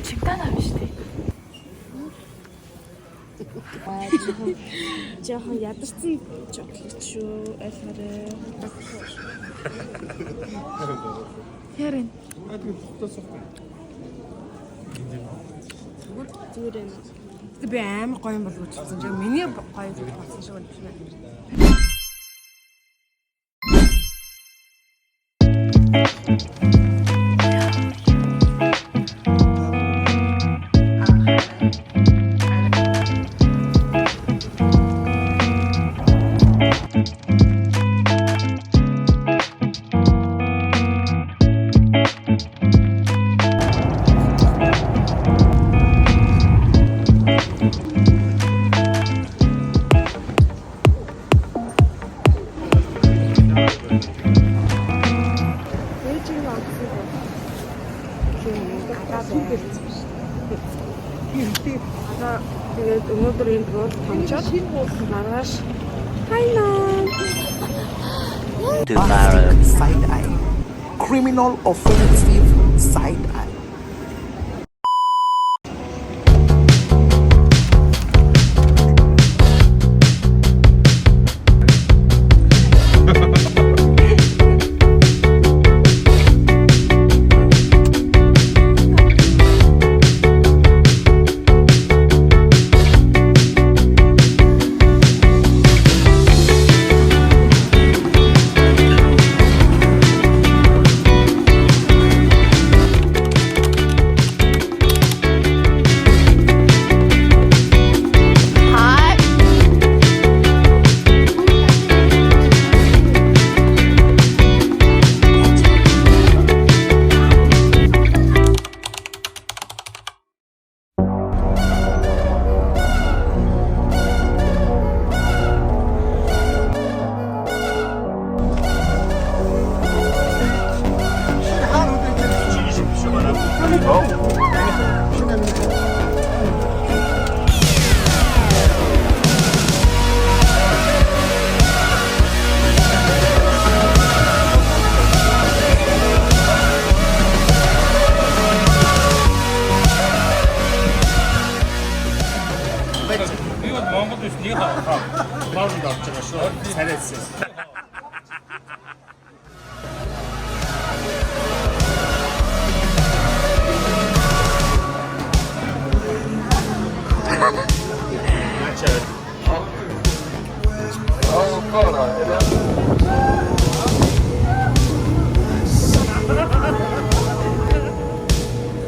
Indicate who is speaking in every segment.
Speaker 1: Чигтаанаа биш үү?
Speaker 2: Жохон ядарсан чоклет шүү. Аль хараа.
Speaker 1: Ярин.
Speaker 2: Зүгээр юм.
Speaker 3: Гэтэ би амар гоё юм болов чигсэн. Яг миний гоё зүйл болсон шиг байна.
Speaker 2: Тэгээд өнөөдөр энэ руу томчоод маргааш Thailand.
Speaker 4: Side eye. Criminal offensive side eye.
Speaker 5: Bağırdı atacak şu seretsiz.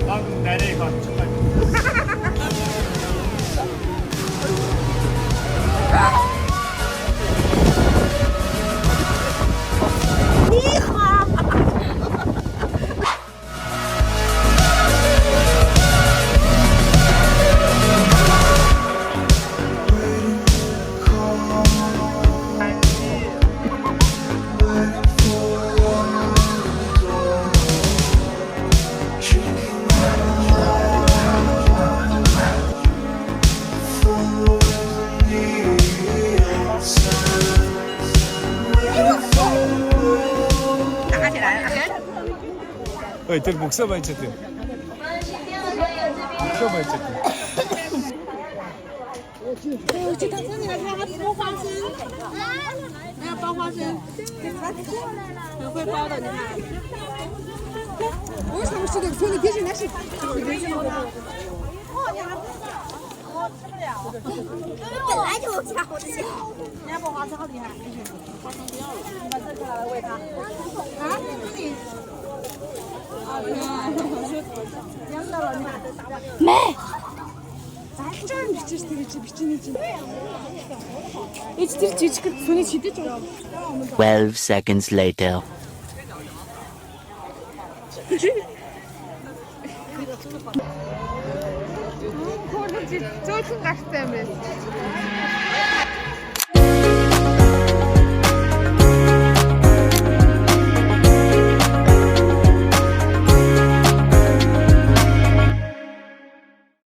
Speaker 5: Bakın nereye kaçacak?
Speaker 6: Ơi, tên bục sơ bài chết tiền. Sơ bài chết tiền.
Speaker 2: 我去他这里来看，他剥花生，没有剥花生，很会剥的，你看。我为什么吃的？说你别去拿去。
Speaker 7: 本来就家伙的小，
Speaker 2: 人家剥花生好厉害，花生不要了，你把这个拿来喂它。啊，这里。
Speaker 1: Мэ.
Speaker 2: Зайлшгүй бичиж тэгэж бичнэ чи. Эч тэр жижиг сүний шидэж байгаа.
Speaker 4: 12 seconds later.
Speaker 2: Зөөлхөн гартай юм байна.